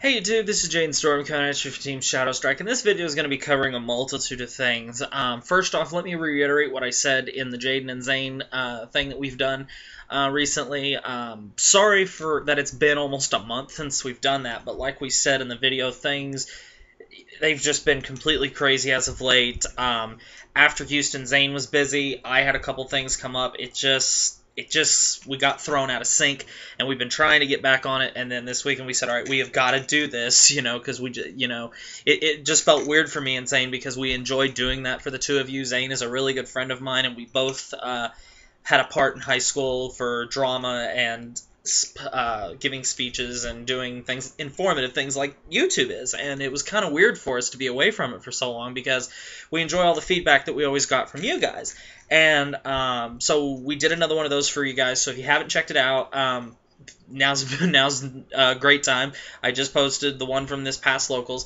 Hey dude, this is Jaden Storm coming at you for Team Shadow Strike, and this video is going to be covering a multitude of things. First off, let me reiterate what I said in the Jaden and Zane thing that we've done recently. Sorry for that it's been almost a month since we've done that, but like we said in the video, they've just been completely crazy as of late. After Houston, Zane was busy. I had a couple things come up. We got thrown out of sync, and we've been trying to get back on it, and then this weekend we said, all right, we have got to do this, because it just felt weird for me and Zane because we enjoyed doing that for the two of you. Zane is a really good friend of mine, and we both had a part in high school for drama and giving speeches and doing informative things like YouTube is, and it was kind of weird for us to be away from it for so long because we enjoy all the feedback that we always got from you guys. And so we did another one of those for you guys, so if you haven't checked it out, now's a great time. I just posted the one from this past locals.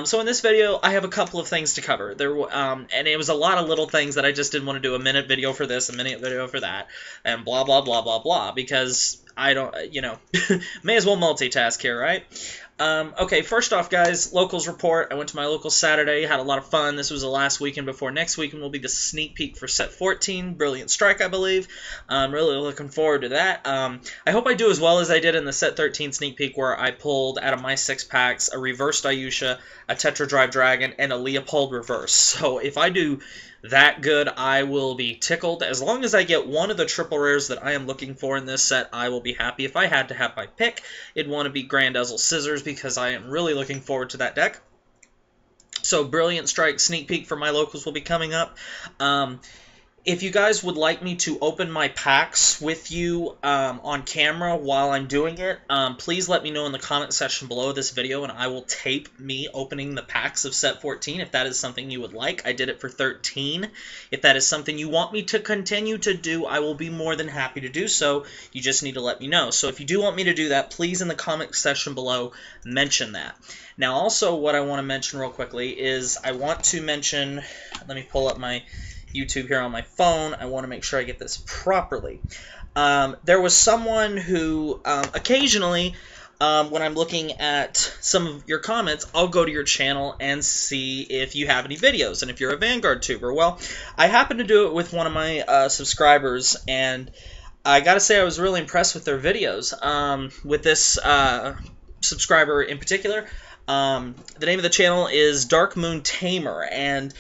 So in this video, I have a couple of things to cover. And it was a lot of little things that I just didn't want to do a minute video for this, a minute video for that, and blah, blah, blah, blah, blah, because I don't, may as well multitask here, right? Okay, first off, guys, Locals Report. I went to my local Saturday, had a lot of fun. This was the last weekend before next weekend will be the sneak peek for set 14, Brilliant Strike, I believe. I'm really looking forward to that. I hope I do as well as I did in the set 13 sneak peek where I pulled out of my 6 packs a reversed Ayusha, a Tetra Drive Dragon, and a Leopold reverse. So if I do that good, I will be tickled. As long as I get one of the triple rares that I am looking for in this set, I will be happy. If I had to have my pick, it'd want to be Grand Ezel Scissors because I am really looking forward to that deck. So Brilliant Strike sneak peek for my locals will be coming up. If you guys would like me to open my packs with you on camera while I'm doing it, please let me know in the comment section below this video, and I will tape me opening the packs of set 14 if that is something you would like. I did it for 13. If that is something you want me to continue to do, I will be more than happy to do so. You just need to let me know. So if you do want me to do that, please in the comment section below mention that. Now also what I want to mention real quickly is I want to mention, let me pull up my YouTube here on my phone. I want to make sure I get this properly. There was someone who occasionally, when I'm looking at some of your comments, I'll go to your channel and see if you have any videos and if you're a Vanguard tuber. Well, I happened to do it with one of my subscribers, and I gotta say I was really impressed with their videos. With this subscriber in particular, the name of the channel is Dark Moon Tamer, and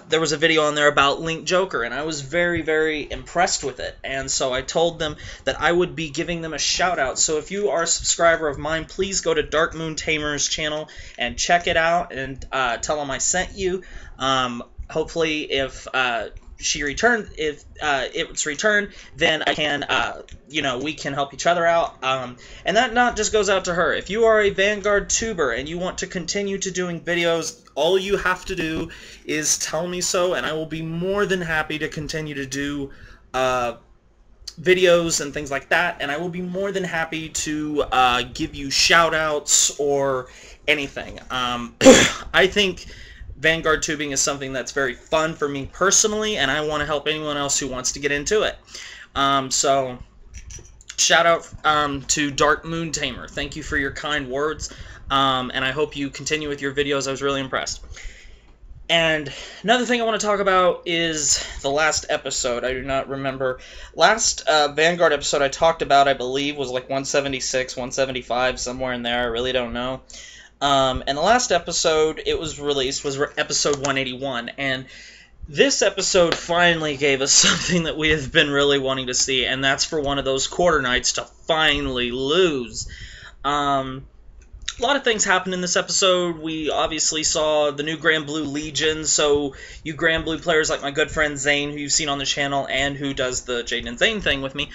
there was a video on there about Link Joker, and I was very, very impressed with it. And so I told them that I would be giving them a shout out. So if you are a subscriber of mine, please go to Dark Moon Tamer's channel and check it out and tell them I sent you. Hopefully, if she returned, if it's returned, then I can, we can help each other out. And that not just goes out to her. If you are a Vanguard tuber and you want to continue to doing videos, all you have to do is tell me so, and I will be more than happy to continue to do videos and things like that, and I will be more than happy to give you shout-outs or anything. I think Vanguard tubing is something that's very fun for me personally, and I want to help anyone else who wants to get into it. So, shout out to Dark Moon Tamer. Thank you for your kind words, and I hope you continue with your videos. I was really impressed. And another thing I want to talk about is the last episode. I do not remember. Last Vanguard episode I talked about, I believe, was like 176, 175, somewhere in there. I really don't know. And the last episode it was released was episode 181, and this episode finally gave us something that we have been really wanting to see, and that's for one of those quarter nights to finally lose. A lot of things happened in this episode. We obviously saw the new Grand Blue Legion, so you Grand Blue players like my good friend Zane, who you've seen on the channel, and who does the Jaden and Zane thing with me,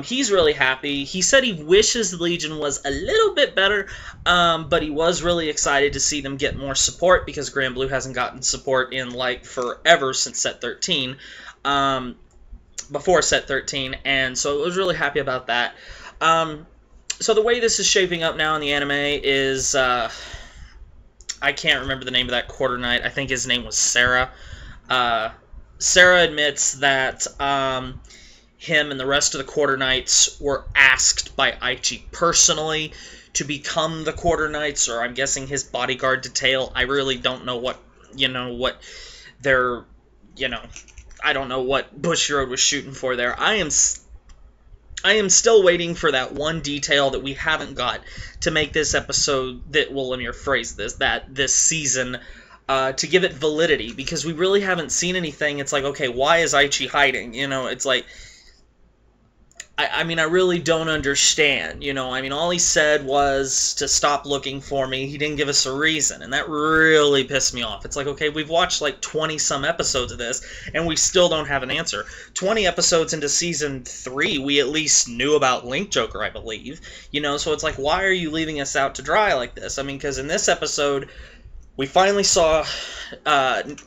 he's really happy. He said he wishes the Legion was a little bit better, but he was really excited to see them get more support, because Grand Blue hasn't gotten support in, like, forever since set 13, before set 13, and so I was really happy about that. So the way this is shaping up now in the anime is, I can't remember the name of that quarter knight. I think his name was Sarah. Sarah admits that him and the rest of the Quarter Knights were asked by Aichi personally to become the Quarter Knights, or I'm guessing his bodyguard detail. I really don't know what, what their, I don't know what Bushiroad was shooting for there. I am still waiting for that one detail that we haven't got to make this episode, let me rephrase this, this season, to give it validity, because we really haven't seen anything. It's like, okay, why is Aichi hiding? It's like, I really don't understand, all he said was to stop looking for me. He didn't give us a reason, and that really pissed me off. It's like, okay, we've watched like 20-some episodes of this, and we still don't have an answer. 20 episodes into Season 3, we at least knew about Link Joker, I believe. So it's like, why are you leaving us out to dry like this? Because in this episode, we finally saw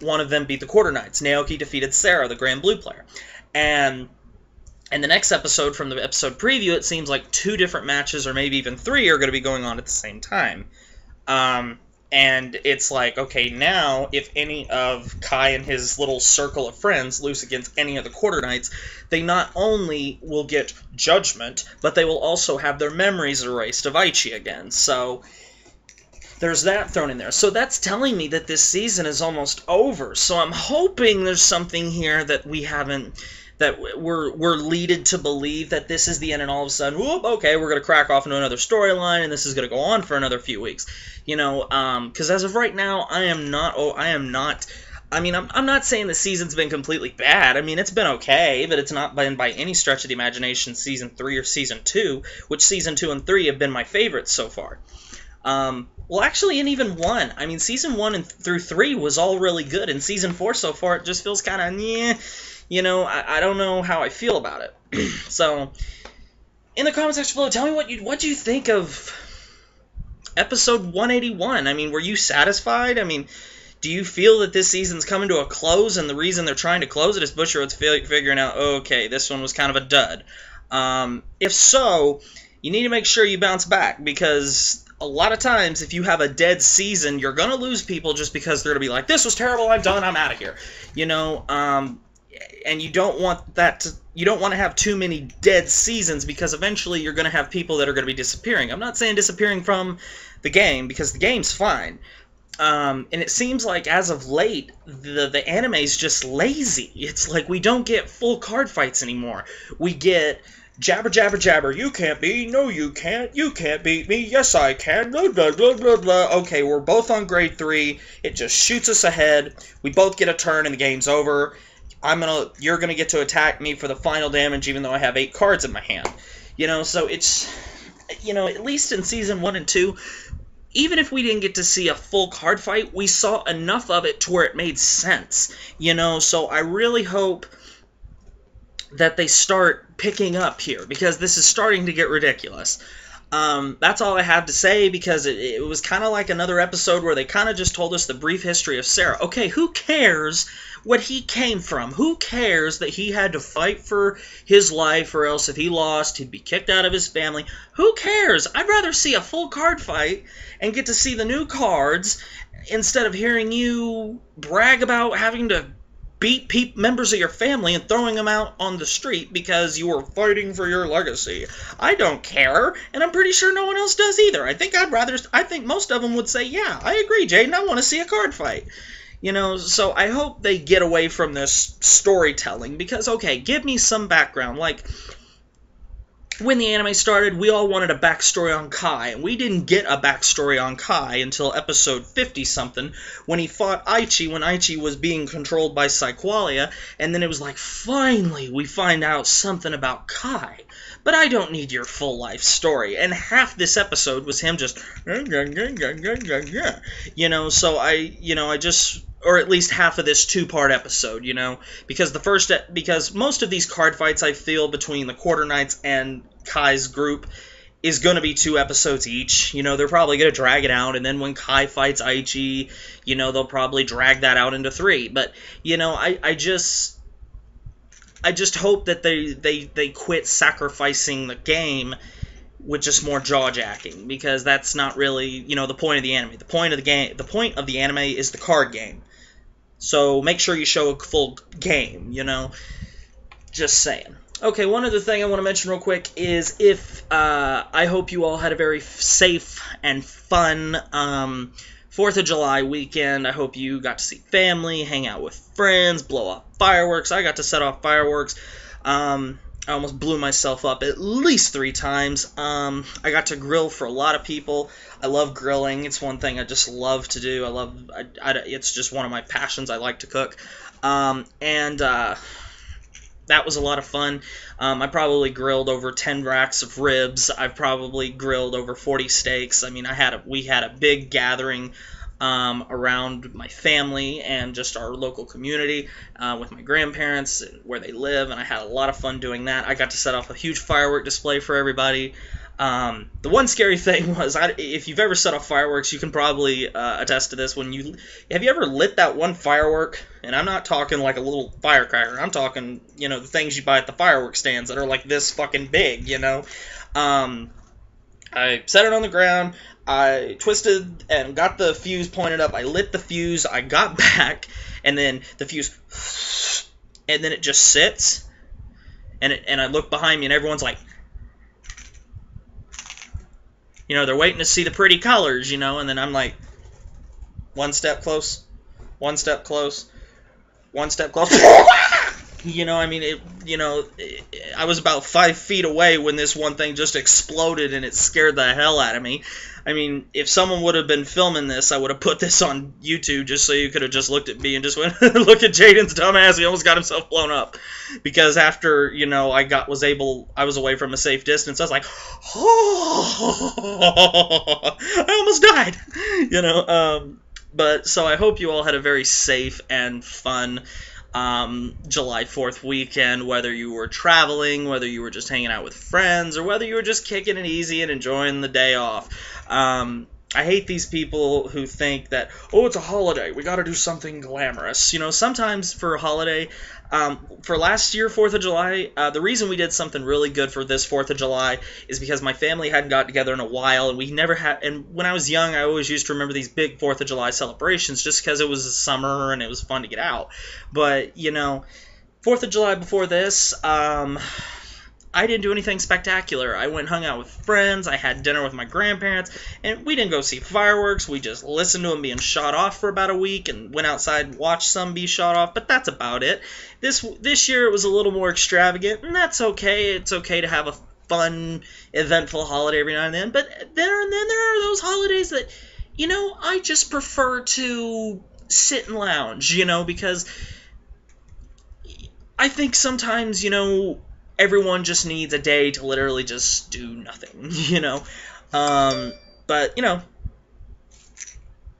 one of them beat the Quarter Knights. Naoki defeated Sarah, the Grand Blue player. And in the next episode, from the episode preview, it seems like 2 different matches, or maybe even 3, are going to be going on at the same time. And it's like, okay, now, if any of Kai and his little circle of friends lose against any of the Quarter Knights, they not only will get judgment, but they will also have their memories erased of Aichi again. So there's that thrown in there. So that's telling me that this season is almost over. So I'm hoping there's something here that we haven't, that we're leaded to believe that this is the end, and all of a sudden, whoop, okay, we're going to crack off into another storyline, and this is going to go on for another few weeks. Because as of right now, I'm not saying the season's been completely bad. It's been okay, but it's not been by any stretch of the imagination Season 3 or Season 2, which Season 2 and 3 have been my favorites so far. Well, actually, and even 1. Season 1 through 3 was all really good, and Season 4 so far, it just feels kind of, I don't know how I feel about it. So, in the comment section below, tell me what you think of episode 181. Were you satisfied? Do you feel that this season's coming to a close, and the reason they're trying to close it is Bushiroad's figuring out, okay, this one was kind of a dud. If so, you need to make sure you bounce back, because a lot of times, if you have a dead season, you're going to lose people just because they're going to be like, this was terrible, I'm done, I'm out of here. And you don't want that to, you don't want to have too many dead seasons, because eventually you're going to have people that are going to be disappearing. I'm not saying disappearing from the game, because the game's fine. And it seems like, as of late, the anime's just lazy. It's like we don't get full card fights anymore. We get jabber, jabber, jabber, you can't beat, no you can't beat me, yes I can, blah, blah, blah, blah, blah. Okay, we're both on grade 3, it just shoots us ahead, we both get a turn and the game's over. You're gonna get to attack me for the final damage, even though I have 8 cards in my hand. So it's, at least in Season 1 and 2, even if we didn't get to see a full card fight, we saw enough of it to where it made sense. So I really hope that they start picking up here, because this is starting to get ridiculous. That's all I have to say, because it was kind of like another episode where they kind of just told us the brief history of Sarah. Okay, who cares what he came from? Who cares that he had to fight for his life, or else if he lost, he'd be kicked out of his family? Who cares? I'd rather see a full card fight and get to see the new cards, instead of hearing you brag about having to beat members of your family and throwing them out on the street because you were fighting for your legacy. I don't care, and I'm pretty sure no one else does either. I think most of them would say, yeah, I agree, Jaden, I want to see a card fight. So I hope they get away from this storytelling, because, okay, give me some background. Like, when the anime started, we all wanted a backstory on Kai, and we didn't get a backstory on Kai until episode 50-something, when he fought Aichi, when Aichi was being controlled by Psyqualia, and then it was like, finally, we find out something about Kai. But I don't need your full life story, and half this episode was him just, so I just, or at least half of this 2-part episode, because most of these card fights, I feel, between the Quarter Knights and Kai's group is going to be 2 episodes each. They're probably going to drag it out, and then when Kai fights Aichi, they'll probably drag that out into 3. But, I just hope that they quit sacrificing the game with just more jaw-jacking, because that's not really, the point of the anime. The point of the anime is the card game. So make sure you show a full game, just saying. Okay, one other thing I want to mention real quick is I hope you all had a very safe and fun 4th of July weekend. I hope you got to see family, hang out with friends, blow off fireworks. I got to set off fireworks. I almost blew myself up at least 3 times. I got to grill for a lot of people. I love grilling. It's one thing I just love to do. It's just one of my passions. I like to cook. That was a lot of fun. I probably grilled over 10 racks of ribs. I've probably grilled over 40 steaks. I mean, we had a big gathering around my family and just our local community with my grandparents where they live, and I had a lot of fun doing that. I got to set off a huge firework display for everybody. The one scary thing was, if you've ever set off fireworks, you can probably attest to this. Have you ever lit that one firework? And I'm not talking like a little firecracker. I'm talking, the things you buy at the fireworks stands that are like this fucking big, I set it on the ground. I twisted and got the fuse pointed up. I lit the fuse. I got back, and then the fuse, and then it just sits. And I look behind me, and everyone's like, they're waiting to see the pretty colors, and then I'm like, one step close, one step close, one step close. I was about 5 feet away when this one thing just exploded, and it scared the hell out of me. I mean, if someone would have been filming this, I would have put this on YouTube just so you could have just looked at me and just went, look at Jaden's dumbass, he almost got himself blown up. Because after, I was away from a safe distance, I was like, oh, I almost died, But, so I hope you all had a very safe and fun July 4th weekend, whether you were traveling, whether you were just hanging out with friends, or whether you were just kicking it easy and enjoying the day off. I hate these people who think that, oh, it's a holiday, we gotta do something glamorous. Sometimes for a holiday, for last year, 4th of July, the reason we did something really good for this 4th of July is because my family hadn't got together in a while, and we never had, and when I was young, I always used to remember these big 4th of July celebrations just because it was the summer and it was fun to get out. But, 4th of July before this, I didn't do anything spectacular. I went and hung out with friends, I had dinner with my grandparents, and we didn't go see fireworks. We just listened to them being shot off for about a week and went outside and watched some be shot off, but that's about it. This year it was a little more extravagant, and that's okay. It's okay to have a fun, eventful holiday every now and then, but there are those holidays that, I just prefer to sit and lounge, because I think sometimes, everyone just needs a day to literally just do nothing, But,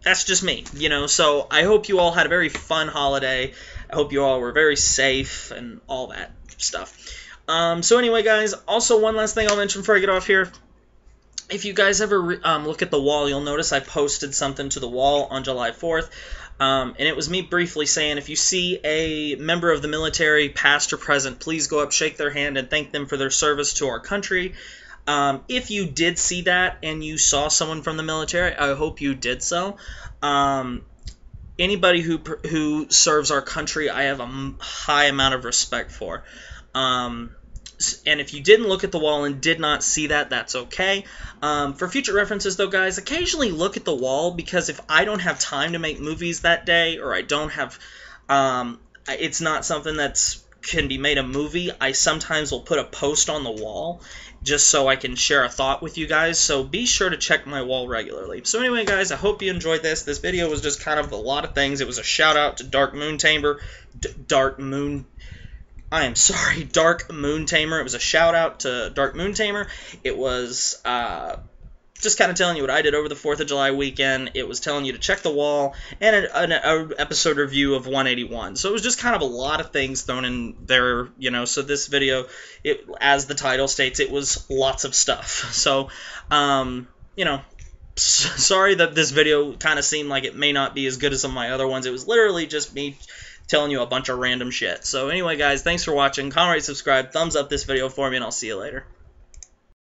that's just me, So I hope you all had a very fun holiday. I hope you all were very safe and all that stuff. So anyway, guys, also one last thing I'll mention before I get off here. If you guys ever look at the wall, you'll notice I posted something to the wall on July 4th. And it was me briefly saying, if you see a member of the military, past or present, please go up, shake their hand, and thank them for their service to our country. If you did see that and you saw someone from the military, I hope you did so. Anybody who serves our country, I have a high amount of respect for. And if you didn't look at the wall and did not see that, that's okay. For future references, though, guys, occasionally look at the wall, because if I don't have time to make movies that day, or I don't have, it's not something that can be made a movie, I sometimes will put a post on the wall just so I can share a thought with you guys. So be sure to check my wall regularly. So anyway, guys, I hope you enjoyed this. This video was just kind of a lot of things. It was a shout out to Dark Moon Tamer. Dark Moon Tamer. It was a shout out to Dark Moon Tamer. It was just kind of telling you what I did over the 4th of July weekend. It was telling you to check the wall, and an episode review of 181. So it was just kind of a lot of things thrown in there, So this video, as the title states, it was lots of stuff. So, sorry that this video kind of seemed like it may not be as good as some of my other ones. It was literally just me telling you a bunch of random shit. So anyway, guys, thanks for watching. Comment, rate, subscribe, thumbs up this video for me, and I'll see you later.